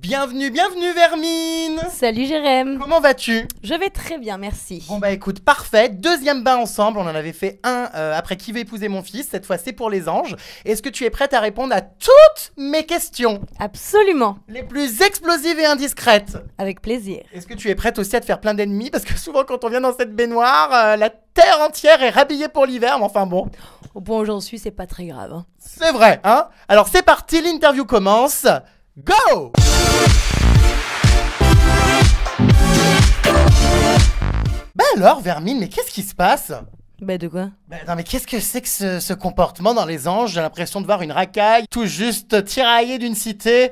Bienvenue Vermine. Salut Jérém. Comment vas-tu? Je vais très bien, merci. Bon bah écoute, parfait. Deuxième bain ensemble, on en avait fait un après Qui veut épouser mon fils, cette fois c'est pour les anges. Est-ce que tu es prête à répondre à toutes mes questions? Absolument. Les plus explosives et indiscrètes. Avec plaisir. Est-ce que tu es prête aussi à te faire plein d'ennemis? Parce que souvent quand on vient dans cette baignoire, la terre entière est rhabillée pour l'hiver, mais enfin bon. Au point où j'en suis, c'est pas très grave. Hein. C'est vrai, hein? Alors c'est parti, l'interview commence. Go! Bah alors, Vermine, mais qu'est-ce qui se passe? Bah de quoi? Bah non mais qu'est-ce que c'est que ce comportement dans les anges? J'ai l'impression de voir une racaille tout juste tiraillée d'une cité.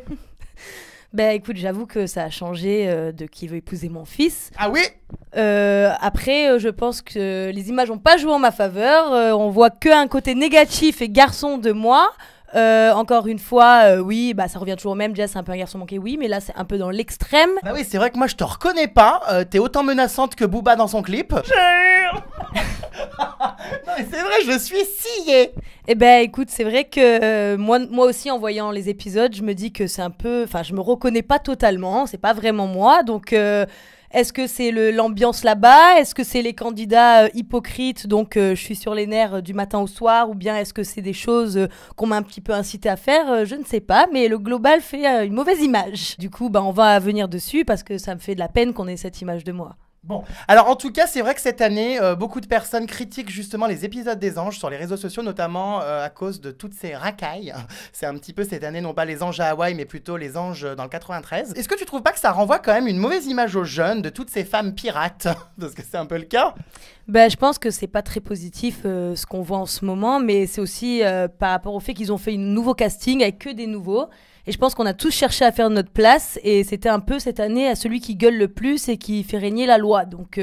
Bah écoute, j'avoue que ça a changé de Qui veut épouser mon fils. Ah oui? Après, je pense que les images n'ont pas joué en ma faveur. On voit qu'un côté négatif et garçon de moi. Encore une fois, oui, bah ça revient toujours au même. Jess, c'est un peu un garçon manqué, oui, mais là c'est un peu dans l'extrême. Bah oui, c'est vrai que moi je te reconnais pas. T'es autant menaçante que Booba dans son clip. Non mais c'est vrai, je suis sciée. Eh ben écoute, c'est vrai que moi aussi en voyant les épisodes, je me dis que c'est un peu, enfin je me reconnais pas totalement, c'est pas vraiment moi, donc est-ce que c'est l'ambiance là-bas? Est-ce que c'est les candidats hypocrites, donc je suis sur les nerfs du matin au soir? Ou bien est-ce que c'est des choses qu'on m'a un petit peu incité à faire? Je ne sais pas, mais le global fait une mauvaise image. Du coup, bah, on va venir dessus parce que ça me fait de la peine qu'on ait cette image de moi. Bon, alors en tout cas, c'est vrai que cette année, beaucoup de personnes critiquent justement les épisodes des anges sur les réseaux sociaux, notamment à cause de toutes ces racailles. C'est un petit peu cette année, non pas les anges à Hawaï, mais plutôt les anges dans le 93. Est-ce que tu trouves pas que ça renvoie quand même une mauvaise image aux jeunes de toutes ces femmes pirates? Parce que c'est un peu le cas. Bah, je pense que c'est pas très positif ce qu'on voit en ce moment, mais c'est aussi par rapport au fait qu'ils ont fait un nouveau casting avec que des nouveaux. Et je pense qu'on a tous cherché à faire notre place et c'était un peu cette année à celui qui gueule le plus et qui fait régner la loi. Donc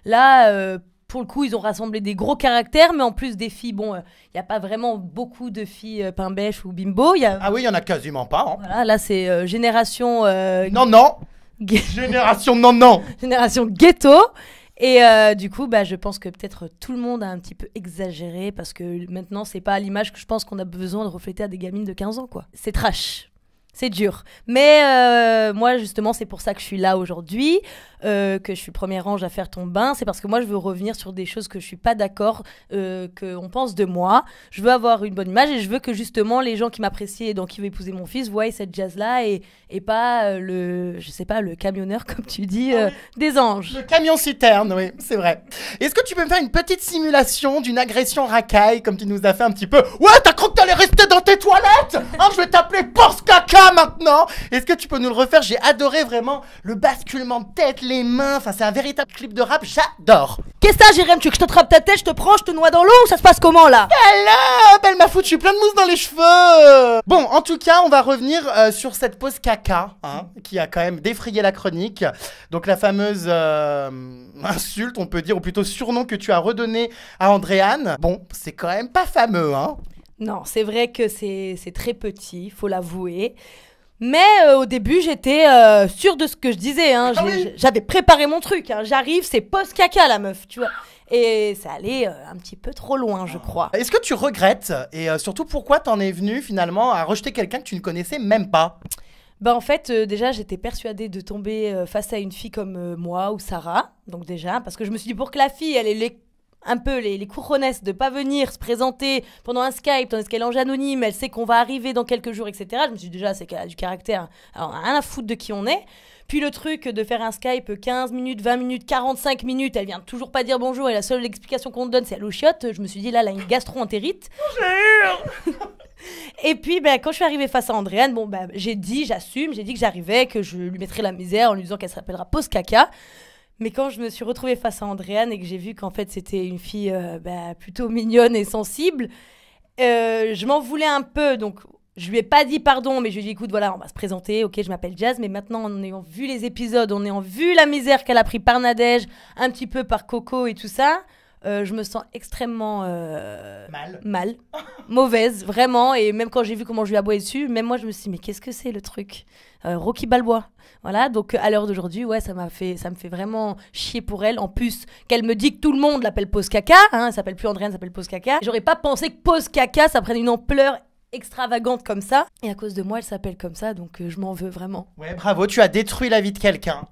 là, pour le coup, ils ont rassemblé des gros caractères, mais en plus des filles, bon, il n'y a pas vraiment beaucoup de filles pain bêche ou bimbo. Ah oui, il y en a quasiment pas. Hein. Voilà, là c'est génération... Non. Génération non. Génération ghetto. Et du coup, bah, je pense que peut-être tout le monde a un petit peu exagéré parce que maintenant, c'est pas l'image que je pense qu'on a besoin de refléter à des gamines de 15 ans, quoi. C'est trash. C'est dur. Mais moi, justement, c'est pour ça que je suis là aujourd'hui, que je suis premier ange à faire ton bain. C'est parce que moi, je veux revenir sur des choses que je suis pas d'accord, qu'on pense de moi. Je veux avoir une bonne image et je veux que justement les gens qui m'apprécient et donc qui veulent épouser mon fils voient cette jazz-là et pas je sais pas, le camionneur, comme tu dis, des anges. Le camion citerne, oui, c'est vrai. Est-ce que tu peux me faire une petite simulation d'une agression racaille, comme tu nous as fait un petit peu? Ouais, t'as cru que t'allais rester dans tes toilettes? Hein, je vais t'appeler Porsche Caca maintenant. Est-ce que tu peux nous le refaire? J'ai adoré vraiment le basculement de tête, les mains, enfin c'est un véritable clip de rap, j'adore. Qu'est-ce que ça, Jérém? Tu veux que je te trappe ta tête, je te prends, je te noie dans l'eau ou ça se passe comment là? Elle m'a foutu plein de mousse dans les cheveux. Bon, en tout cas, on va revenir sur cette pause caca, hein, qui a quand même défrayé la chronique. Donc la fameuse insulte, on peut dire, ou plutôt surnom que tu as redonné à Andréane. Bon, c'est quand même pas fameux, hein. Non, c'est vrai que c'est très petit, faut l'avouer. Mais au début, j'étais sûre de ce que je disais. Hein. J'avais préparé mon truc. Hein. J'arrive, c'est post-caca, la meuf, tu vois. Et ça allait un petit peu trop loin, je crois. Est-ce que tu regrettes? Et surtout, pourquoi t'en es venu finalement à rejeter quelqu'un que tu ne connaissais même pas? Bah en fait, déjà, j'étais persuadée de tomber face à une fille comme moi ou Sarah. Donc déjà, parce que je me suis dit, pour que la fille, elle ait un peu les couronnesses de pas venir se présenter pendant un Skype, tandis qu'elle est en anonyme, elle sait qu'on va arriver dans quelques jours, etc. Je me suis dit déjà, c'est qu'elle a du caractère. Alors, on a rien à foutre de qui on est. Puis le truc de faire un Skype 15 minutes, 20 minutes, 45 minutes, elle vient toujours pas dire bonjour et la seule explication qu'on te donne, c'est elle au chiotte. Je me suis dit, là, elle a une gastro-entérite. Et puis, ben, quand je suis arrivée face à Andréane, bon, ben, j'ai dit que j'arrivais, que je lui mettrais la misère en lui disant qu'elle s'appellera Pause Caca. Mais quand je me suis retrouvée face à Andréane et que j'ai vu qu'en fait c'était une fille plutôt mignonne et sensible, je m'en voulais un peu. Donc je lui ai pas dit pardon, mais je lui ai dit écoute, voilà, on va se présenter, ok, je m'appelle Jazz, mais maintenant en ayant vu les épisodes, en ayant vu la misère qu'elle a pris par Nadège, un petit peu par Coco et tout ça, je me sens extrêmement mal, mauvaise, vraiment. Et même quand j'ai vu comment je lui ai aboyé dessus, même moi je me suis dit mais qu'est-ce que c'est le truc? Rocky Balboa. Voilà, donc à l'heure d'aujourd'hui, ouais, ça me fait vraiment chier pour elle. En plus, qu'elle me dit que tout le monde l'appelle Pause Caca, hein, elle s'appelle plus Andréane, elle s'appelle Pause Caca. J'aurais pas pensé que Pause Caca, ça prenne une ampleur extravagante comme ça. Et à cause de moi, elle s'appelle comme ça, donc je m'en veux vraiment. Ouais, bravo, tu as détruit la vie de quelqu'un.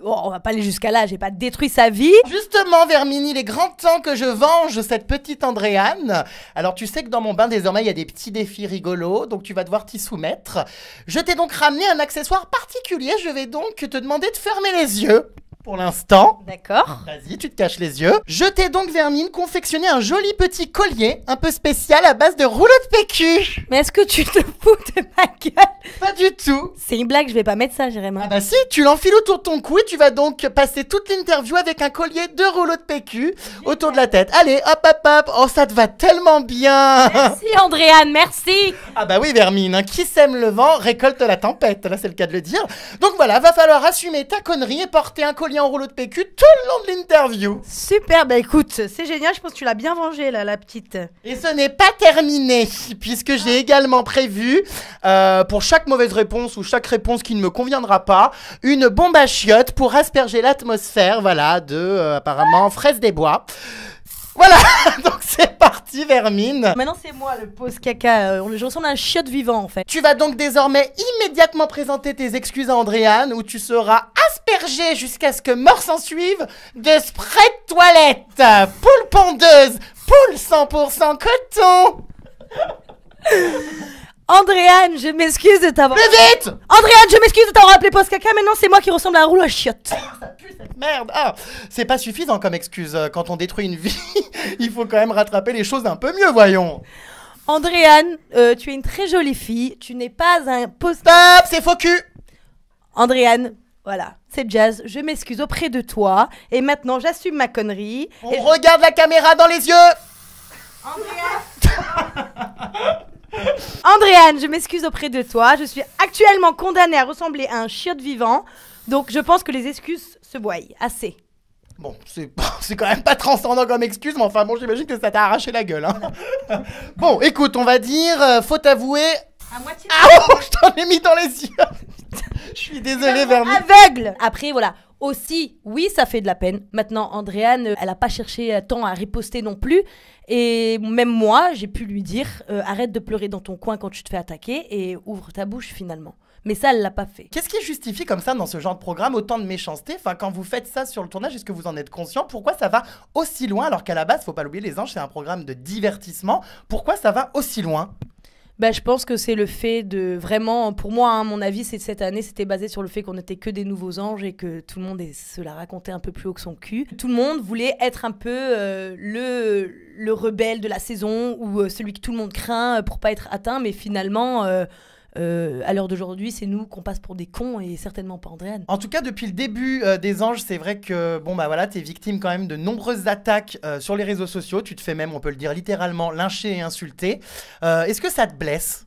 On va pas aller jusqu'à là, j'ai pas détruit sa vie. Justement, Vermine, il est grand temps que je venge cette petite Andréane. Alors, tu sais que dans mon bain, désormais, il y a des petits défis rigolos, donc tu vas devoir t'y soumettre. Je t'ai donc ramené un accessoire particulier, je vais donc te demander de fermer les yeux. Pour l'instant. D'accord. Vas-y, tu te caches les yeux. Je t'ai donc, Vermine, confectionné un joli petit collier, un peu spécial à base de rouleaux de PQ. Mais est-ce que tu te fous de ma gueule? Pas du tout. C'est une blague, je vais pas mettre ça, Jérémy. Ah bah si, tu l'enfiles autour de ton cou et tu vas donc passer toute l'interview avec un collier de rouleaux de PQ autour de la tête. Allez, hop, hop, hop. Oh, ça te va tellement bien. Merci, Andréane, merci. Ah bah oui, Vermine, hein, qui sème le vent récolte la tempête, là c'est le cas de le dire. Donc voilà, va falloir assumer ta connerie et porter un collier en rouleau de PQ tout le long de l'interview. Super, bah écoute, c'est génial, je pense que tu l'as bien vengée là, la petite. Et ce n'est pas terminé, puisque j'ai également prévu, pour chaque mauvaise réponse ou chaque réponse qui ne me conviendra pas, une bombe à chiottes pour asperger l'atmosphère, voilà, de, apparemment, fraise des bois. Voilà, donc c'est parti, Vermine. Maintenant c'est moi le pose caca, je ressemble à un chiotte vivant en fait. Tu vas donc désormais immédiatement présenter tes excuses à Andréane, où tu seras aspergé jusqu'à ce que mort s'en suive de spray de toilette, poule pondeuse, poule 100% coton. Andréane, je m'excuse de t'avoir... Plus vite. Andréane, je m'excuse de t'avoir appelé pose caca, maintenant c'est moi qui ressemble à un rouleau à chiottes. Ça pue cette merde. Ah, c'est pas suffisant comme excuse. Quand on détruit une vie, il faut quand même rattraper les choses un peu mieux, voyons. Andréane, tu es une très jolie fille, tu n'es pas un pose... Stop, c'est faux cul. Andréane, voilà, c'est Jazz, je m'excuse auprès de toi, et maintenant j'assume ma connerie. On regarde la caméra dans les yeux. Andréane, je m'excuse auprès de toi, je suis actuellement condamnée à ressembler à un chiotte vivant, donc je pense que les excuses se voient, assez. Bon, c'est quand même pas transcendant comme excuse, mais enfin bon, j'imagine que ça t'a arraché la gueule. Hein. Bon, écoute, on va dire, faut avouer... À moitié. Ah oh, je t'en ai mis dans les yeux. Je suis désolée, Vermine. Aveugle. Après, voilà. Aussi, oui, ça fait de la peine. Maintenant, Andréane, elle a pas cherché tant à riposter non plus. Et même moi, j'ai pu lui dire, arrête de pleurer dans ton coin quand tu te fais attaquer et ouvre ta bouche finalement. Mais ça, elle l'a pas fait. Qu'est-ce qui justifie comme ça dans ce genre de programme autant de méchanceté? Enfin, quand vous faites ça sur le tournage, est-ce que vous en êtes conscient? Pourquoi ça va aussi loin alors qu'à la base, faut pas l'oublier, Les Anges, c'est un programme de divertissement. Pourquoi ça va aussi loin? Bah, je pense que c'est le fait de vraiment, pour moi, hein, mon avis, c'est cette année, c'était basé sur le fait qu'on n'était que des nouveaux anges et que tout le monde se la racontait un peu plus haut que son cul. Tout le monde voulait être un peu le rebelle de la saison ou celui que tout le monde craint pour pas être atteint, mais finalement, à l'heure d'aujourd'hui, c'est nous qu'on passe pour des cons et certainement pas Andréane. En tout cas, depuis le début des Anges, c'est vrai que bon bah voilà, t'es victime quand même de nombreuses attaques sur les réseaux sociaux. Tu te fais même, on peut le dire littéralement, lyncher et insulter. Est-ce que ça te blesse?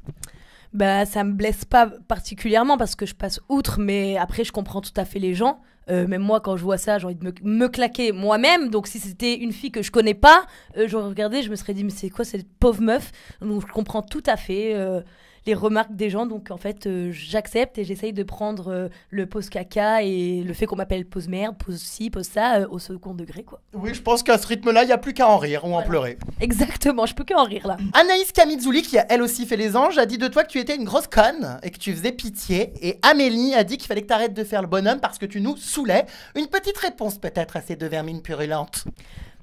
Bah, ça me blesse pas particulièrement parce que je passe outre, mais après, je comprends tout à fait les gens. Même moi, quand je vois ça, j'ai envie de me claquer moi-même. Donc, si c'était une fille que je connais pas, j'aurais regardé, je me serais dit, mais c'est quoi cette pauvre meuf? Donc, je comprends tout à fait les remarques des gens. Donc, en fait, j'accepte et j'essaye de prendre le pause caca et le fait qu'on m'appelle pause merde, pause ci, pause ça, au second degré, quoi. Oui, je pense qu'à ce rythme-là, il n'y a plus qu'à en rire ou en pleurer. Exactement, je peux qu'en rire, là. Anaïs Camizzouli, qui a elle aussi fait Les Anges, a dit de toi que tu étais une grosse conne et que tu faisais pitié. Et Amélie a dit qu'il fallait que tu arrêtes de faire le bonhomme parce que tu nous saoulais. Une petite réponse peut-être à ces deux vermines purulentes.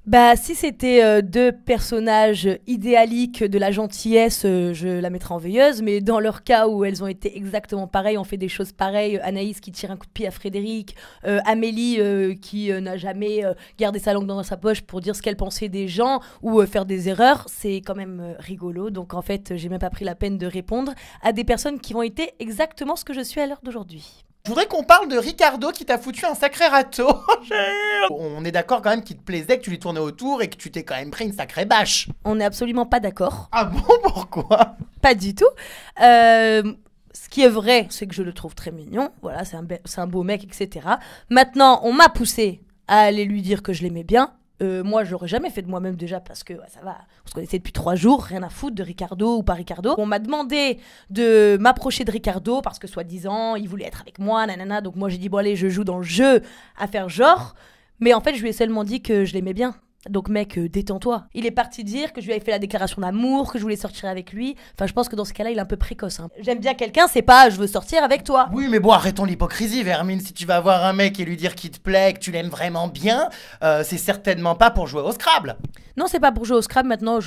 Bah, si c'était deux personnages idéaliques de la gentillesse, je la mettrais en veilleuse. Mais dans leur cas où elles ont été exactement pareilles, on fait des choses pareilles. Anaïs qui tire un coup de pied à Frédéric, Amélie qui n'a jamais gardé sa langue dans sa poche pour dire ce qu'elle pensait des gens ou faire des erreurs, c'est quand même rigolo. Donc en fait, j'ai même pas pris la peine de répondre à des personnes qui ont été exactement ce que je suis à l'heure d'aujourd'hui. Je voudrais qu'on parle de Ricardo qui t'a foutu un sacré râteau. On est d'accord quand même qu'il te plaisait, que tu lui tournais autour et que tu t'es quand même pris une sacrée bâche. On n'est absolument pas d'accord. Ah bon, pourquoi? Pas du tout. Ce qui est vrai, c'est que je le trouve très mignon. Voilà, c'est un beau mec, etc. Maintenant, on m'a poussé à aller lui dire que je l'aimais bien. Moi, je l'aurais jamais fait de moi-même déjà parce que ça va, on se connaissait depuis 3 jours, rien à foutre de Ricardo ou pas Ricardo. On m'a demandé de m'approcher de Ricardo parce que soi-disant, il voulait être avec moi, nanana. Donc moi, j'ai dit bon allez, je joue dans le jeu à faire genre. Mais en fait, je lui ai seulement dit que je l'aimais bien. Donc mec, détends-toi. Il est parti dire que je lui avais fait la déclaration d'amour, que je voulais sortir avec lui. Enfin, je pense que dans ce cas-là, il est un peu précoce. Hein. J'aime bien quelqu'un, c'est pas je veux sortir avec toi. Oui, mais bon, arrêtons l'hypocrisie, Vermine. Si tu vas voir un mec et lui dire qu'il te plaît, que tu l'aimes vraiment bien, c'est certainement pas pour jouer au Scrabble. Non, c'est pas pour jouer au Scrabble. Maintenant,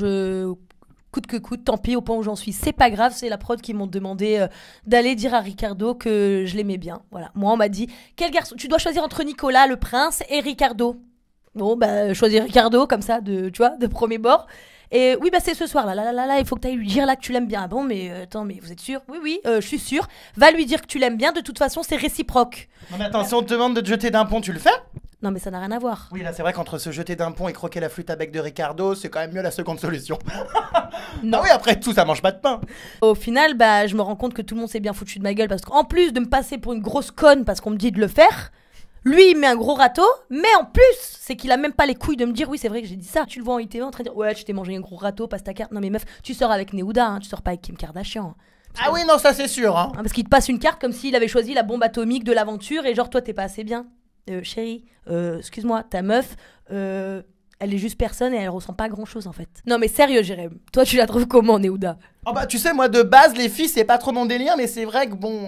coûte que coûte, tant pis, au point où j'en suis, c'est pas grave, c'est la prod qui m'ont demandé d'aller dire à Ricardo que je l'aimais bien. Voilà, moi on m'a dit, quel garçon, tu dois choisir entre Nicolas, le prince, et Ricardo. Bon, bah, choisir Ricardo, comme ça, tu vois, de premier bord. Et oui, bah c'est ce soir, là, il faut que tu ailles lui dire là que tu l'aimes bien. Ah bon, mais attends, mais vous êtes sûr? Oui, je suis sûre. Va lui dire que tu l'aimes bien, de toute façon, c'est réciproque. Non, mais attends, si on te demande de te jeter d'un pont, tu le fais? Non, mais ça n'a rien à voir. Oui, là, c'est vrai qu'entre se jeter d'un pont et croquer la flûte à bec de Ricardo, c'est quand même mieux la seconde solution. Non. Ah oui, après tout, ça mange pas de pain. Au final, bah, je me rends compte que tout le monde s'est bien foutu de ma gueule parce qu'en plus de me passer pour une grosse conne parce qu'on me dit de le faire, lui, il met un gros râteau, mais en plus, c'est qu'il a même pas les couilles de me dire oui, c'est vrai que j'ai dit ça. Tu le vois en ITV en train de dire ouais, tu t'es mangé un gros râteau, passe ta carte. Non, mais meuf, tu sors avec Neouda, hein, tu sors pas avec Kim Kardashian. Ah oui, non, ça c'est sûr. Hein. Parce qu'il te passe une carte comme s'il avait choisi la bombe atomique de l'aventure et genre, toi, t'es pas assez bien. Chérie, excuse-moi, ta meuf, elle est juste personne et elle ressent pas grand chose en fait. Non, mais sérieux, Jérém, toi, tu la trouves comment, Neouda? Oh bah, tu sais, moi de base, les filles, c'est pas trop mon délire, mais c'est vrai que bon,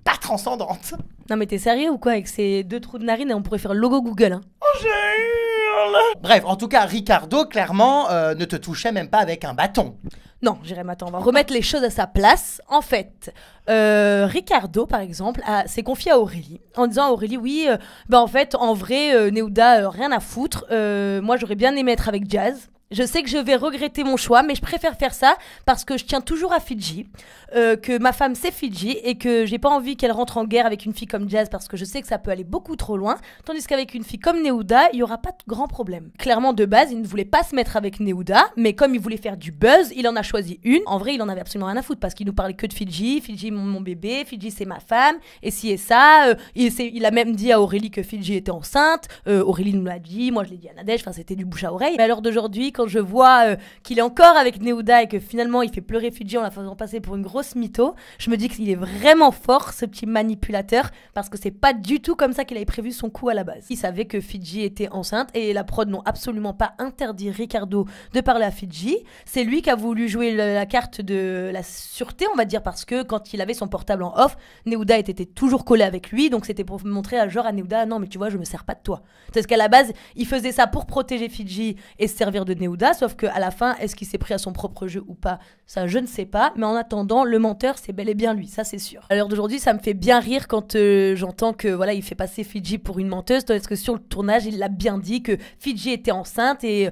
pas transcendante. Non, mais t'es sérieux ou quoi avec ces 2 trous de narine et on pourrait faire logo Google, hein? Oh, j'ai hurle. Bref, en tout cas, Ricardo, clairement, ne te touchait même pas avec un bâton. Non, Jérém, attends, on va remettre les choses à sa place. En fait, Ricardo, par exemple, s'est confié à Aurélie en disant à Aurélie, oui, en fait, en vrai, Neouda, rien à foutre. Moi, j'aurais bien aimé être avec Jazz. Je sais que je vais regretter mon choix, mais je préfère faire ça parce que je tiens toujours à Fidji, que ma femme c'est Fidji et que j'ai pas envie qu'elle rentre en guerre avec une fille comme Jazz parce que je sais que ça peut aller beaucoup trop loin, tandis qu'avec une fille comme Neouda, il y aura pas de grand problème. Clairement, de base, il ne voulait pas se mettre avec Neouda, mais comme il voulait faire du buzz, il en a choisi une. En vrai, il en avait absolument rien à foutre parce qu'il nous parlait que de Fidji, Fidji mon bébé, Fidji c'est ma femme, et si et ça, il a même dit à Aurélie que Fidji était enceinte, Aurélie nous l'a dit, moi je l'ai dit à Nadège, enfin c'était du bouche à oreille. Mais à l'heure d'aujourd'hui, quand je vois qu'il est encore avec Neouda et que finalement il fait pleurer Fidji en la faisant passer pour une grosse mytho, je me dis qu'il est vraiment fort ce petit manipulateur parce que c'est pas du tout comme ça qu'il avait prévu son coup à la base. Il savait que Fidji était enceinte et la prod n'ont absolument pas interdit Ricardo de parler à Fidji. C'est lui qui a voulu jouer la carte de la sûreté, on va dire, parce que quand il avait son portable en off, Neouda était toujours collé avec lui, donc c'était pour montrer à genre à Neouda, non mais tu vois, je me sers pas de toi. Parce qu'à la base, il faisait ça pour protéger Fidji et se servir de Neouda, sauf qu'à la fin, est-ce qu'il s'est pris à son propre jeu ou pas? Ça, je ne sais pas. Mais en attendant, le menteur, c'est bel et bien lui. Ça, c'est sûr. À l'heure d'aujourd'hui, ça me fait bien rire quand j'entends que voilà, il fait passer Fidji pour une menteuse. Tandis que sur le tournage, il l'a bien dit que Fidji était enceinte et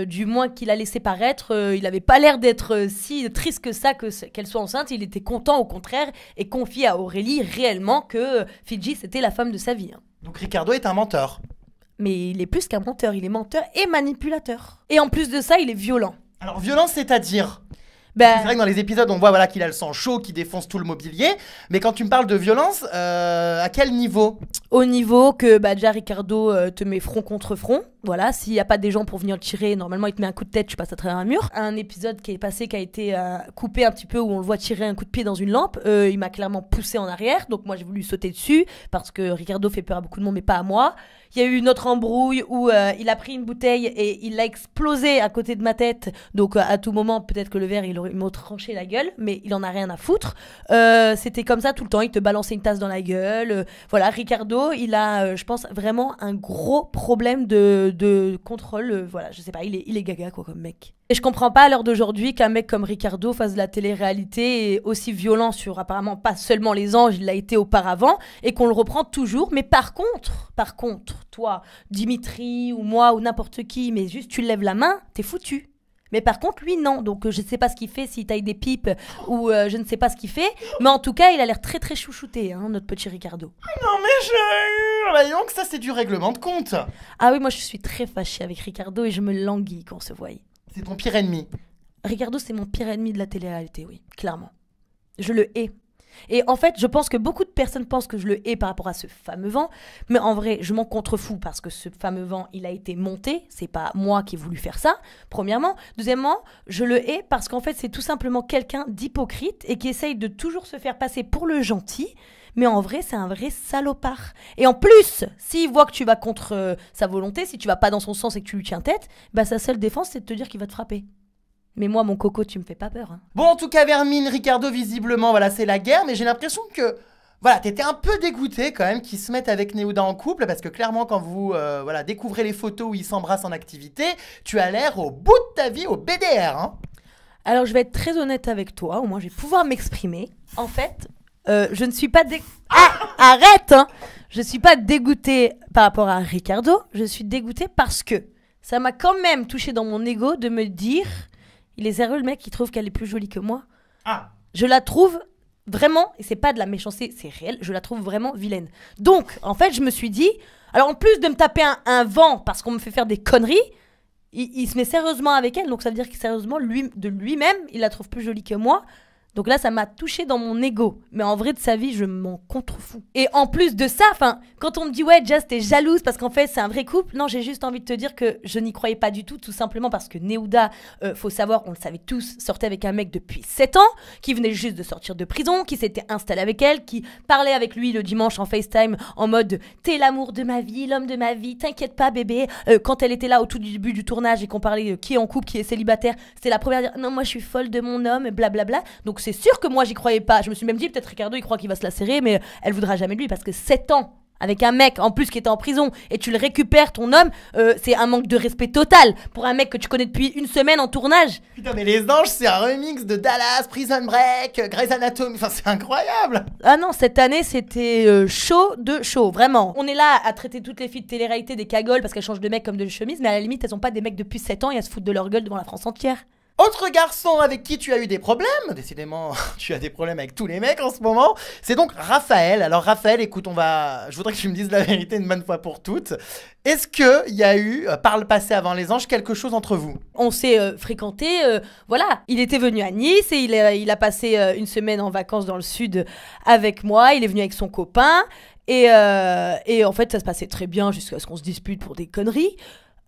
du moins qu'il a laissé paraître, il avait pas l'air d'être si triste que ça qu'elle soit enceinte. Il était content au contraire et confié à Aurélie réellement que Fidji c'était la femme de sa vie. Hein. Donc Ricardo est un menteur. Mais il est plus qu'un menteur, il est menteur et manipulateur. Et en plus de ça, il est violent. Alors violence, c'est-à-dire Ben, c'est vrai que dans les épisodes, on voit voilà, qu'il a le sang chaud, qu'il défonce tout le mobilier. Mais quand tu me parles de violence, à quel niveau? au niveau que déjà Ricardo te met front contre front. Voilà, s'il n'y a pas des gens pour venir le tirer, normalement il te met un coup de tête, tu passes à travers un mur. Un épisode qui est passé, qui a été coupé un petit peu, où on le voit tirer un coup de pied dans une lampe, il m'a clairement poussé en arrière, donc moi j'ai voulu sauter dessus, parce que Ricardo fait peur à beaucoup de monde, mais pas à moi. Il y a eu une autre embrouille où il a pris une bouteille et il l'a explosé à côté de ma tête, donc à tout moment peut-être que le verre il m'a tranché la gueule, mais il en a rien à foutre. C'était comme ça tout le temps, il te balançait une tasse dans la gueule. Voilà, Ricardo, il a, je pense, vraiment un gros problème de contrôle. Voilà, je sais pas, il est gaga quoi comme mec. Et je comprends pas à l'heure d'aujourd'hui qu'un mec comme Ricardo fasse de la télé-réalité et aussi violent sur apparemment pas seulement les anges, il l'a été auparavant, et qu'on le reprend toujours. Mais par contre, toi, Dimitri ou moi ou n'importe qui, mais juste tu lèves la main, t'es foutu. Mais par contre, lui, non. Donc, je ne sais pas ce qu'il fait, s'il taille des pipes ou je ne sais pas ce qu'il fait. Mais en tout cas, il a l'air très, très chouchouté, hein, notre petit Ricardo. Non, mais je hurle, donc ça, c'est du règlement de compte. Ah oui, moi, je suis très fâchée avec Ricardo et je me languis qu'on se voie. C'est ton pire ennemi. Ricardo, c'est mon pire ennemi de la télé-réalité, oui, clairement. Je le hais. Et en fait, je pense que beaucoup de personnes pensent que je le hais par rapport à ce fameux vent, mais en vrai, je m'en contrefous parce que ce fameux vent, il a été monté, c'est pas moi qui ai voulu faire ça, premièrement. Deuxièmement, je le hais parce qu'en fait, c'est tout simplement quelqu'un d'hypocrite et qui essaye de toujours se faire passer pour le gentil, Mais en vrai, c'est un vrai salopard. Et en plus, s'il voit que tu vas contre sa volonté, si tu vas pas dans son sens et que tu lui tiens tête, bah sa seule défense, c'est de te dire qu'il va te frapper. Mais moi, mon coco, tu me fais pas peur. Hein. Bon, en tout cas, Vermine, Ricardo, visiblement, voilà, c'est la guerre, mais j'ai l'impression que, voilà, t'étais un peu dégoûté quand même qu'ils se mettent avec Néouda en couple, parce que clairement, quand vous, voilà, découvrez les photos où ils s'embrassent en activité, tu as l'air au bout de ta vie au BDR, hein. Alors, je vais être très honnête avec toi, au moins je vais pouvoir m'exprimer. En fait, je ne suis pas arrête hein. Je suis pas dégoûtée par rapport à Ricardo, je suis dégoûtée parce que ça m'a quand même touché dans mon ego de me dire il est sérieux le mec qui trouve qu'elle est plus jolie que moi. Ah. Je la trouve vraiment, et c'est pas de la méchanceté, c'est réel, je la trouve vraiment vilaine. Donc, en fait, je me suis dit, alors en plus de me taper un vent parce qu'on me fait faire des conneries, il se met sérieusement avec elle, donc ça veut dire que sérieusement, de lui-même, il la trouve plus jolie que moi. Donc là, ça m'a touché dans mon ego. Mais en vrai, de sa vie, je m'en contrefous. Et en plus de ça, quand on me dit « Ouais, Jess, t'es jalouse parce qu'en fait, c'est un vrai couple », non, j'ai juste envie de te dire que je n'y croyais pas du tout simplement parce que Néouda, faut savoir, on le savait tous, sortait avec un mec depuis 7 ans, qui venait juste de sortir de prison, qui s'était installé avec elle, qui parlait avec lui le dimanche en FaceTime en mode « T'es l'amour de ma vie, l'homme de ma vie, t'inquiète pas bébé ». Quand elle était là au tout début du tournage et qu'on parlait qui est en couple, qui est célibataire, c'était la première à dire « Non, moi je suis folle de mon homme », blablabla. Donc c'est sûr que moi j'y croyais pas. Je me suis même dit peut-être Ricardo il croit qu'il va se la serrer, mais elle voudra jamais de lui parce que 7 ans avec un mec en plus qui était en prison et tu le récupères ton homme, c'est un manque de respect total pour un mec que tu connais depuis une semaine en tournage. Putain mais Les Anges c'est un remix de Dallas, Prison Break, Grey's Anatomy, enfin c'est incroyable. Ah non, cette année c'était chaud de chaud, vraiment. On est là à traiter toutes les filles de télé-réalité des cagoles parce qu'elles changent de mec comme de chemise, mais à la limite elles sont pas des mecs depuis 7 ans et elles se foutent de leur gueule devant la France entière. Autre garçon avec qui tu as eu des problèmes, décidément tu as des problèmes avec tous les mecs en ce moment, c'est donc Raphaël. Alors Raphaël, écoute, je voudrais que tu me dises la vérité une bonne fois pour toutes. Est-ce qu'il y a eu, par le passé avant Les Anges, quelque chose entre vous? On s'est fréquenté, voilà. Il était venu à Nice et il a passé une semaine en vacances dans le sud avec moi. Il est venu avec son copain et en fait ça se passait très bien jusqu'à ce qu'on se dispute pour des conneries.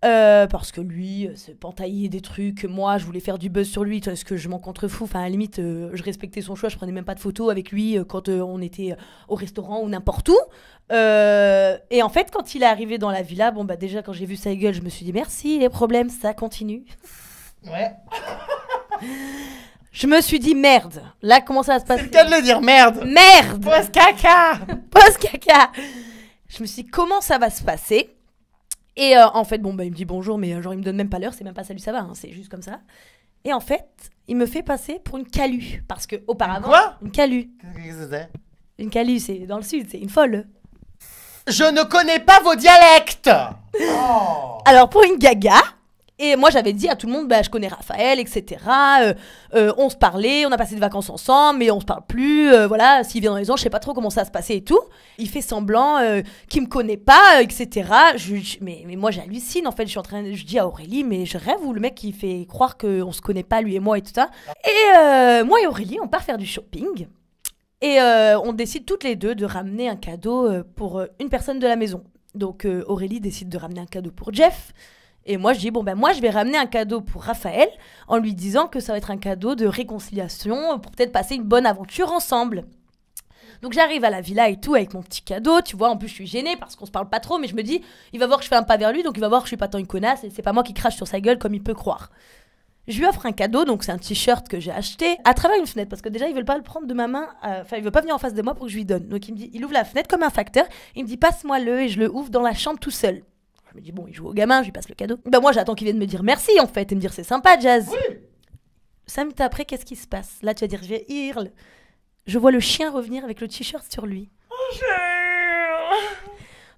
Parce que lui se pentaillait des trucs, moi je voulais faire du buzz sur lui, parce que je m'en contrefous, enfin à la limite je respectais son choix, je prenais même pas de photos avec lui quand on était au restaurant ou n'importe où. Et en fait quand il est arrivé dans la villa, bon bah déjà quand j'ai vu sa gueule je me suis dit merci, les problèmes ça continue. Ouais. Je me suis dit merde, là comment ça va se passer? C'est le cas de le dire, merde. Merde. Post caca. Post caca. Je me suis dit comment ça va se passer? Et en fait, bon, bah, il me dit bonjour, mais genre, il me donne même pas l'heure, c'est même pas salut, ça va, hein, c'est juste comme ça. Et en fait, il me fait passer pour une calue. Parce que auparavant. Quoi? Une calue. Qu'est-ce que c'est? Une calue, c'est dans le sud, c'est une folle. Je ne connais pas vos dialectes. Oh. Alors, pour une gaga. Et moi, j'avais dit à tout le monde, bah, je connais Raphaël, etc. On se parlait, on a passé des vacances ensemble, mais on se parle plus. Voilà, s'il vient dans les Anges, je sais pas trop comment ça va se passer et tout. Il fait semblant qu'il me connaît pas, etc. Mais moi, j'hallucine. En fait, je dis à Aurélie, mais je rêve ou le mec qui fait croire qu'on se connaît pas, lui et moi et tout ça. Et moi et Aurélie, on part faire du shopping. Et on décide toutes les deux de ramener un cadeau pour une personne de la maison. Donc Aurélie décide de ramener un cadeau pour Jeff. Et moi, je dis, bon, ben moi, je vais ramener un cadeau pour Raphaël en lui disant que ça va être un cadeau de réconciliation pour peut-être passer une bonne aventure ensemble. Donc, j'arrive à la villa et tout avec mon petit cadeau, tu vois. En plus, je suis gênée parce qu'on se parle pas trop, mais je me dis, il va voir que je fais un pas vers lui, donc il va voir que je suis pas tant une connasse et c'est pas moi qui crache sur sa gueule comme il peut croire. Je lui offre un cadeau, donc c'est un t-shirt que j'ai acheté à travers une fenêtre parce que déjà, ils veulent pas le prendre de ma main, enfin, il veut pas venir en face de moi pour que je lui donne. Donc, il ouvre la fenêtre comme un facteur, il me dit, passe-moi-le et je le ouvre dans la chambre tout seul. Je me dis, bon, il joue au gamin, je lui passe le cadeau. Ben moi, j'attends qu'il vienne me dire merci, en fait, et me dire c'est sympa, Jazz. Oui. 5 minutes après, qu'est-ce qui se passe? Là, tu vas dire, je vais hurler. Je vois le chien revenir avec le t-shirt sur lui.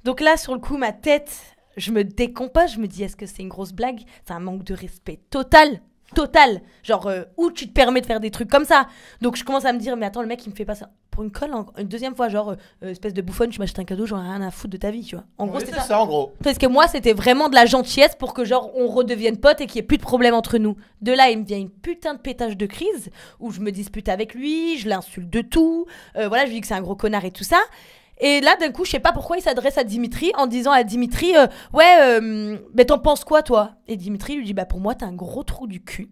Donc là, sur le coup, ma tête, je me décompose, je me dis, est-ce que c'est une grosse blague? C'est un manque de respect total. Genre, où tu te permets de faire des trucs comme ça? Donc, je commence à me dire, mais attends, le mec, il me fait pas ça pour une colle une deuxième fois, genre, espèce de bouffonne, tu m'achètes un cadeau, j'en ai rien à foutre de ta vie, tu vois. En gros, c'était ça, en gros. Parce que moi, c'était vraiment de la gentillesse pour que, genre, on redevienne potes et qu'il n'y ait plus de problème entre nous. De là, il me vient une putain de pétage de crise où je me dispute avec lui, je l'insulte de tout, voilà, je lui dis que c'est un gros connard et tout ça. Et là, d'un coup, je sais pas pourquoi il s'adresse à Dimitri en disant à Dimitri, mais t'en penses quoi, toi? Et Dimitri lui dit, bah, pour moi, t'as un gros trou du cul.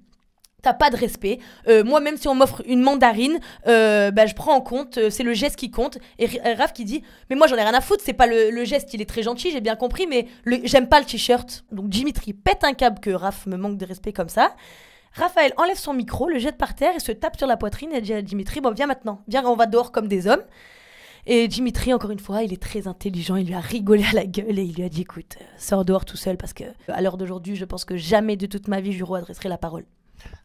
T'as pas de respect. Moi, même si on m'offre une mandarine, je prends en compte. C'est le geste qui compte. Et Raph qui dit, mais moi, j'en ai rien à foutre. C'est pas le geste, il est très gentil, j'ai bien compris, mais j'aime pas le t-shirt. Donc Dimitri pète un câble que Raph me manque de respect comme ça. Raphaël enlève son micro, le jette par terre et se tape sur la poitrine et dit à Dimitri, bon, viens maintenant. Viens, on va dehors comme des hommes. Et Dimitri, encore une fois, il est très intelligent. Il lui a rigolé à la gueule et il lui a dit, écoute, sors dehors tout seul parce que à l'heure d'aujourd'hui, je pense que jamais de toute ma vie, je lui adresserai la parole.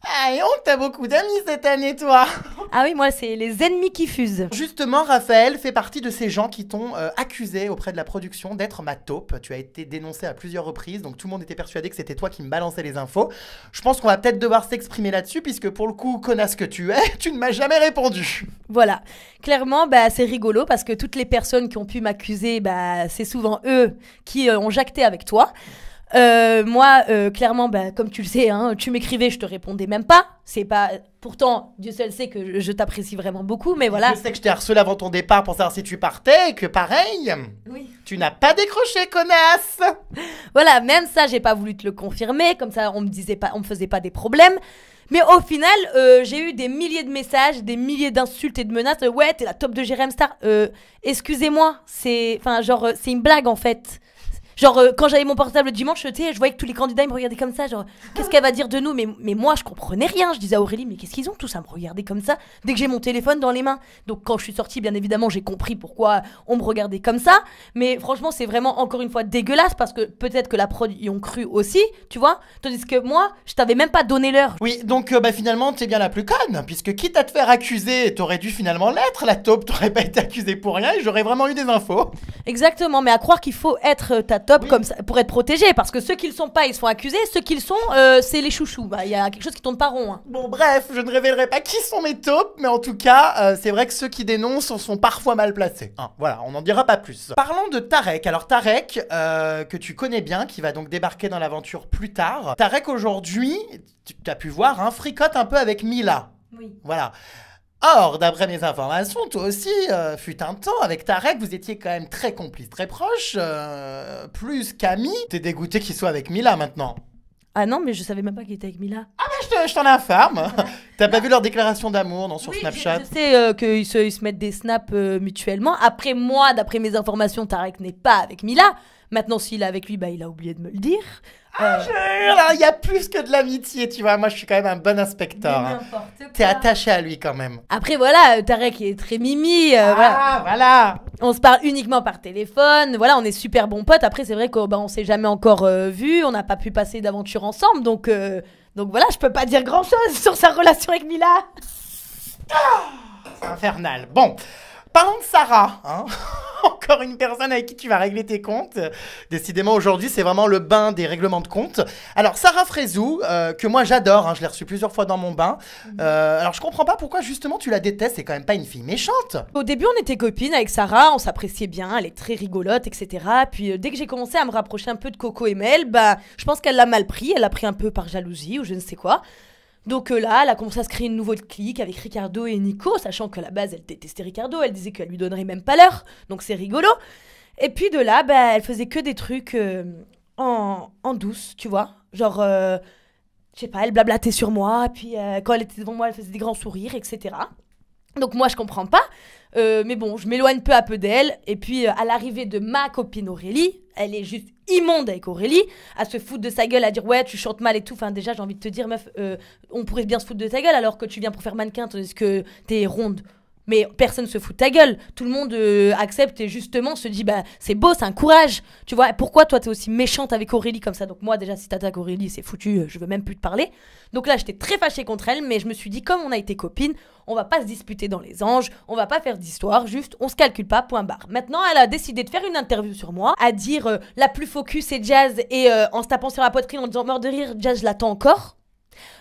Ah, et on t'as beaucoup d'amis cette année, toi. Ah oui, moi, c'est les ennemis qui fusent. Justement, Raphaël fait partie de ces gens qui t'ont accusé auprès de la production d'être ma taupe. Tu as été dénoncé à plusieurs reprises, donc tout le monde était persuadé que c'était toi qui me balançais les infos. Je pense qu'on va peut-être devoir s'exprimer là-dessus, puisque pour le coup, connasse que tu es, tu ne m'as jamais répondu. Voilà. Clairement, c'est rigolo parce que toutes les personnes qui ont pu m'accuser, c'est souvent eux qui ont jacté avec toi. Moi, clairement, comme tu le sais, hein, tu m'écrivais, je te répondais même pas. C'est pas. Pourtant, Dieu seul sait que je t'apprécie vraiment beaucoup, mais voilà. Je sais que je t'ai harcelé avant ton départ pour savoir si tu partais, et que pareil, oui. Tu n'as pas décroché, connasse. Voilà, même ça, j'ai pas voulu te le confirmer, comme ça, on me faisait pas des problèmes. Mais au final, j'ai eu des milliers de messages, des milliers d'insultes et de menaces. Ouais, t'es la top de GRM Star. Excusez-moi, c'est une blague en fait. Genre, quand j'avais mon portable le dimanche, je voyais que tous les candidats ils me regardaient comme ça. Genre, qu'est-ce qu'elle va dire de nous, mais moi, je comprenais rien. Je disais à Aurélie, mais qu'est-ce qu'ils ont tous à me regarder comme ça dès que j'ai mon téléphone dans les mains. Donc, quand je suis sortie, bien évidemment, j'ai compris pourquoi on me regardait comme ça. Mais franchement, c'est vraiment, encore une fois, dégueulasse parce que peut-être que la prod y ont cru aussi, tu vois. Tandis que moi, je t'avais même pas donné l'heure. Oui, donc finalement, t'es bien la plus conne, puisque quitte à te faire accuser, t'aurais dû finalement l'être, la taupe. T'aurais pas été accusée pour rien et j'aurais vraiment eu des infos. Exactement, mais à croire qu'il faut être ta top Oui. comme ça pour être protégé, parce que ceux qui le sont pas, ils se font accuser, ceux qui le sont, c'est les chouchous. Il y a quelque chose qui tourne pas rond. Hein. Bon, bref, je ne révélerai pas qui sont mes taupes, mais en tout cas, c'est vrai que ceux qui dénoncent sont parfois mal placés. Hein, voilà, on n'en dira pas plus. Parlons de Tarek. Alors Tarek, que tu connais bien, qui va donc débarquer dans l'aventure plus tard. Tarek, aujourd'hui, tu as pu voir, hein, fricote un peu avec Mila. Oui. Voilà. Or, d'après mes informations, toi aussi, fut un temps, avec Tarek, vous étiez quand même très complices, très proches, plus qu'amis. T'es dégoûté qu'il soit avec Mila maintenant. Ah non, mais je savais même pas qu'il était avec Mila. Ah bah je t'en informe. T'as pas vu leur déclaration d'amour non, sur Oui, Snapchat? je sais qu'ils se mettent des snaps mutuellement. Après moi, d'après mes informations, Tarek n'est pas avec Mila. Maintenant, s'il est avec lui, il a oublié de me le dire. Il y a plus que de l'amitié, tu vois. Moi, je suis quand même un bon inspecteur. Hein. T'es attaché à lui quand même. Après, voilà, Tarek est très mimi. Voilà. On se parle uniquement par téléphone. Voilà, on est super bons potes. Après, c'est vrai qu'on s'est jamais encore vus. On n'a pas pu passer d'aventure ensemble. Donc voilà, je peux pas dire grand-chose sur sa relation avec Mila. C'est infernal. Bon. Parlons de Sarah, hein. Encore une personne avec qui tu vas régler tes comptes. Décidément, aujourd'hui, c'est vraiment le bain des règlements de comptes. Alors, Sarah Frézou, que moi j'adore, hein, je l'ai reçue plusieurs fois dans mon bain. Alors, je comprends pas pourquoi justement tu la détestes, c'est quand même pas une fille méchante. Au début, on était copines avec Sarah, on s'appréciait bien, elle est très rigolote, etc. Puis dès que j'ai commencé à me rapprocher un peu de Coco et Mel, je pense qu'elle l'a mal pris, elle l'a pris un peu par jalousie ou je ne sais quoi. Donc là, elle a commencé à se créer une nouvelle clique avec Ricardo et Nico, sachant qu'à la base, elle détestait Ricardo, elle disait qu'elle lui donnerait même pas l'heure, donc c'est rigolo. Et puis de là, elle faisait que des trucs en douce, tu vois. Genre, je sais pas, elle blablatait sur moi, puis quand elle était devant moi, elle faisait des grands sourires, etc. Donc moi, je comprends pas. Mais bon, je m'éloigne peu à peu d'elle. Et puis, à l'arrivée de ma copine Aurélie, elle est juste immonde avec Aurélie, à se foutre de sa gueule, à dire ouais, tu chantes mal et tout. Enfin, déjà, j'ai envie de te dire, meuf, on pourrait bien se foutre de ta gueule alors que tu viens pour faire mannequin, tandis que t'es ronde. Mais personne se fout de ta gueule. Tout le monde accepte et justement se dit c'est beau, c'est un courage. Tu vois, pourquoi toi t'es aussi méchante avec Aurélie comme ça? Donc moi déjà si t'attaques Aurélie c'est foutu, je veux même plus te parler. Donc là j'étais très fâchée contre elle, mais je me suis dit comme on a été copines, on va pas se disputer dans les anges, on va pas faire d'histoire, juste on se calcule pas, point barre. Maintenant elle a décidé de faire une interview sur moi, à dire la plus focus c'est Jazz et en se tapant sur la poitrine en disant mort de rire, Jazz je l'attends encore.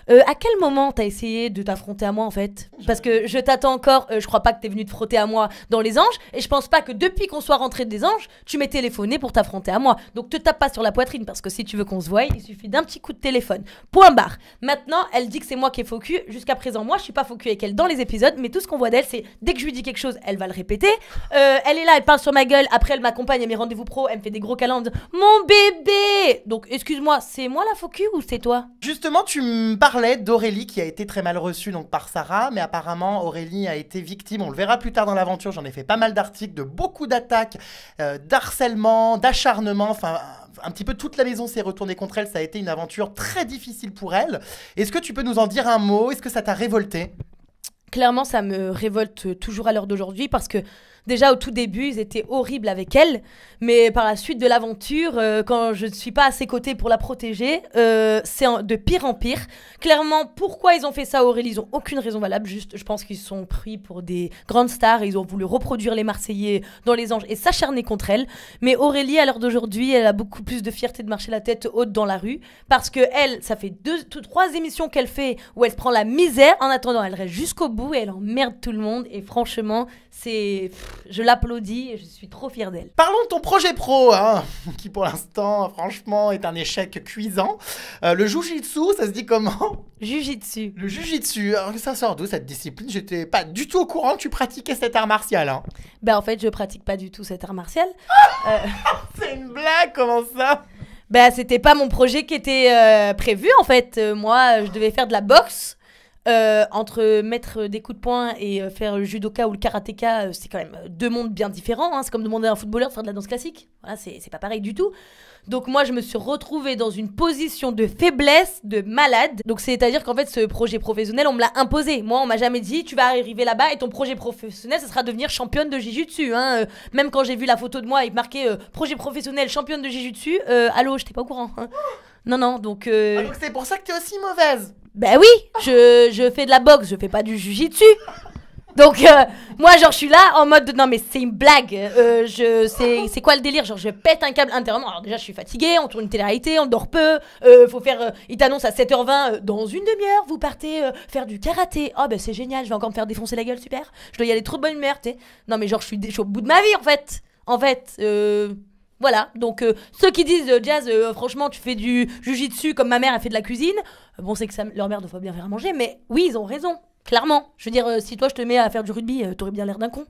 À quel moment t'as essayé de t'affronter à moi en fait? Parce que je t'attends encore, je crois pas que t'es venu te frotter à moi dans les anges, et je pense pas que depuis qu'on soit rentré des anges, tu m'aies téléphoné pour t'affronter à moi. Donc te tape pas sur la poitrine, parce que si tu veux qu'on se voie, il suffit d'un petit coup de téléphone. Point barre. Maintenant, elle dit que c'est moi qui ai faux cul. Jusqu'à présent, moi je suis pas faux cul avec elle dans les épisodes, mais tout ce qu'on voit d'elle, c'est dès que je lui dis quelque chose, elle va le répéter. Elle est là, elle parle sur ma gueule, après elle m'accompagne à mes rendez-vous pro, elle me fait des gros câlins en disant mon bébé. Donc excuse-moi, c'est moi la faux cul ou c'est toi? Justement, tu me parles parlait d'Aurélie qui a été très mal reçue donc, par Sarah, mais apparemment Aurélie a été victime, on le verra plus tard dans l'aventure, j'en ai fait pas mal d'articles, de beaucoup d'attaques, d'harcèlement, d'acharnement, enfin un petit peu toute la maison s'est retournée contre elle, ça a été une aventure très difficile pour elle. Est-ce que tu peux nous en dire un mot? Est-ce que ça t'a révolté? Clairement, ça me révolte toujours à l'heure d'aujourd'hui parce que déjà au tout début, ils étaient horribles avec elle, mais par la suite de l'aventure, quand je ne suis pas à ses côtés pour la protéger, c'est de pire en pire. Clairement, pourquoi ils ont fait ça à Aurélie? Ils n'ont aucune raison valable, juste je pense qu'ils se sont pris pour des grandes stars, et ils ont voulu reproduire les Marseillais dans Les Anges et s'acharner contre elle. Mais Aurélie, à l'heure d'aujourd'hui, elle a beaucoup plus de fierté de marcher la tête haute dans la rue parce que elle, ça fait 3 émissions qu'elle fait où elle se prend la misère. En attendant, elle reste jusqu'au bout et elle emmerde tout le monde. Et franchement, je l'applaudis et je suis trop fière d'elle. Parlons de ton projet pro, hein, qui pour l'instant, franchement, est un échec cuisant. Le jujitsu, ça se dit comment? Jujitsu. Le jujitsu, alors ça sort d'où cette discipline? J'étais pas du tout au courant que tu pratiquais cet art martial. Hein. Ben en fait, je pratique pas du tout cet art martial. C'est une blague, comment ça? Ben c'était pas mon projet qui était prévu en fait. Moi, je devais faire de la boxe. Entre mettre des coups de poing et faire le judoka ou le karatéka, c'est quand même 2 mondes bien différents. Hein. C'est comme demander à un footballeur de faire de la danse classique. Voilà, c'est pas pareil du tout. Donc moi, je me suis retrouvée dans une position de faiblesse, de malade. Donc c'est-à-dire qu'en fait, ce projet professionnel, on me l'a imposé. Moi, on m'a jamais dit, tu vas arriver là-bas et ton projet professionnel, ça sera devenir championne de Jiu-Jitsu. Hein. Même quand j'ai vu la photo de moi avec marqué projet professionnel, championne de Jiu-Jitsu, allô, j'étais pas au courant. Hein. Non, donc... donc c'est pour ça que t'es aussi mauvaise. Ben oui, je fais de la boxe, je fais pas du Jiu-Jitsu. Donc moi genre je suis là en mode non mais c'est une blague, c'est quoi le délire, genre je pète un câble intérieurement. Alors déjà je suis fatiguée, on tourne une télé-réalité, on dort peu, faut faire, il t'annonce à 7h20, dans une demi-heure vous partez faire du karaté. Oh ben c'est génial, je vais encore me faire défoncer la gueule, super, je dois y aller trop de bonne humeur, tu sais. Non mais genre je suis au bout de ma vie en fait. Voilà, donc ceux qui disent Jazz, franchement tu fais du jujitsu comme ma mère a fait de la cuisine, bon c'est que leur mère doit bien faire à manger, mais oui ils ont raison, clairement. Je veux dire, si toi je te mets à faire du rugby, t'aurais bien l'air d'un con.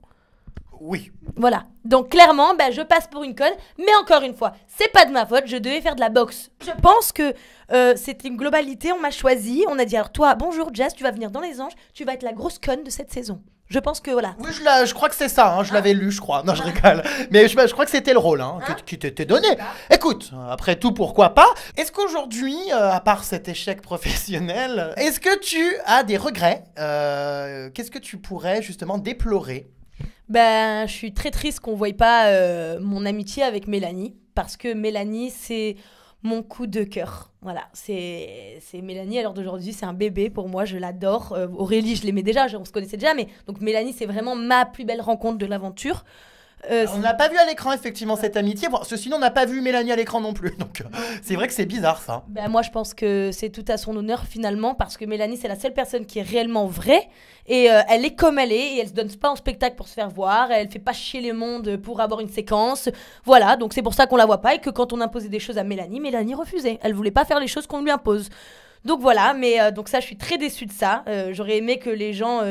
Oui. Voilà, donc clairement, je passe pour une conne, mais encore une fois, c'est pas de ma faute, je devais faire de la boxe. Je pense que c'était une globalité, on m'a choisi, on a dit alors toi, bonjour Jazz, tu vas venir dans Les Anges, tu vas être la grosse conne de cette saison. Je pense que voilà. Oui, je crois que c'est ça, hein, je l'avais lu, je crois. Non, je rigole. Mais je crois que c'était le rôle qui t'était donné. Écoute, après tout, pourquoi pas? Est-ce qu'aujourd'hui, à part cet échec professionnel, est-ce que tu as des regrets? Qu'est-ce que tu pourrais justement déplorer? Je suis très triste qu'on ne voie pas mon amitié avec Mélanie. Parce que Mélanie, c'est mon coup de cœur. Voilà, c'est Mélanie à l'heure d'aujourd'hui, c'est un bébé pour moi, je l'adore. Aurélie, je l'aimais déjà, on se connaissait déjà, mais donc Mélanie, c'est vraiment ma plus belle rencontre de l'aventure. On n'a pas vu à l'écran effectivement cette amitié. Ceci, on n'a pas vu Mélanie à l'écran non plus. Donc c'est vrai que c'est bizarre ça. Moi je pense que c'est tout à son honneur finalement parce que Mélanie c'est la seule personne qui est réellement vraie et elle est comme elle est et elle se donne pas en spectacle pour se faire voir. Elle fait pas chier le monde pour avoir une séquence. Voilà, donc c'est pour ça qu'on la voit pas et que quand on imposait des choses à Mélanie, Mélanie refusait. Elle voulait pas faire les choses qu'on lui impose. Donc voilà, mais donc ça, je suis très déçue de ça. J'aurais aimé que les gens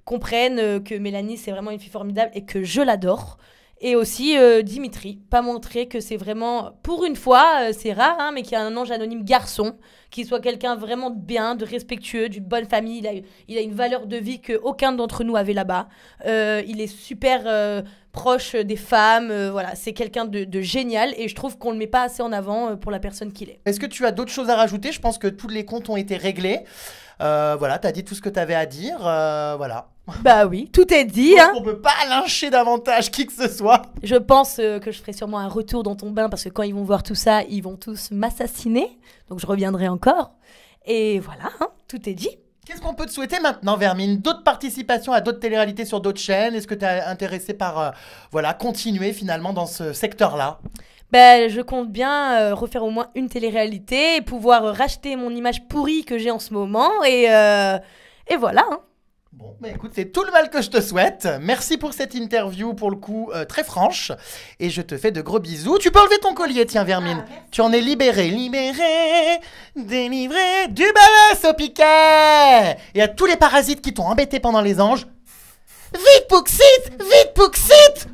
comprennent que Mélanie, c'est vraiment une fille formidable et que je l'adore. Et aussi Dimitri, pas montrer que c'est vraiment, pour une fois, c'est rare, hein, mais qu'il y a un ange anonyme garçon, qui soit quelqu'un vraiment de bien, de respectueux, d'une bonne famille. Il a une valeur de vie qu'aucun d'entre nous avait là-bas. Il est super proche des femmes, voilà, c'est quelqu'un de génial et je trouve qu'on le met pas assez en avant pour la personne qu'il est. Est-ce que tu as d'autres choses à rajouter? Je pense que tous les comptes ont été réglés. Voilà, t'as dit tout ce que t'avais à dire, voilà. Bah oui, tout est dit. Hein. On peut pas lyncher davantage qui que ce soit. Je pense que je ferai sûrement un retour dans ton bain parce que quand ils vont voir tout ça, ils vont tous m'assassiner. Donc je reviendrai encore. Et voilà, hein, tout est dit. Qu'est-ce qu'on peut te souhaiter maintenant, Vermine? D'autres participations à d'autres téléréalités sur d'autres chaînes? Est-ce que tu es intéressé par continuer finalement dans ce secteur-là? Je compte bien refaire au moins une télé-réalité et pouvoir racheter mon image pourrie que j'ai en ce moment. Et voilà. Hein. Bon, écoute, c'est tout le mal que je te souhaite. Merci pour cette interview, pour le coup, très franche. Et je te fais de gros bisous. Tu peux enlever ton collier, tiens, Vermine. Tu en es libéré. Libéré, délivré, du balance au piquet. Et à tous les parasites qui t'ont embêté pendant Les Anges. Vite, Pouxite! Vite, Pouxite!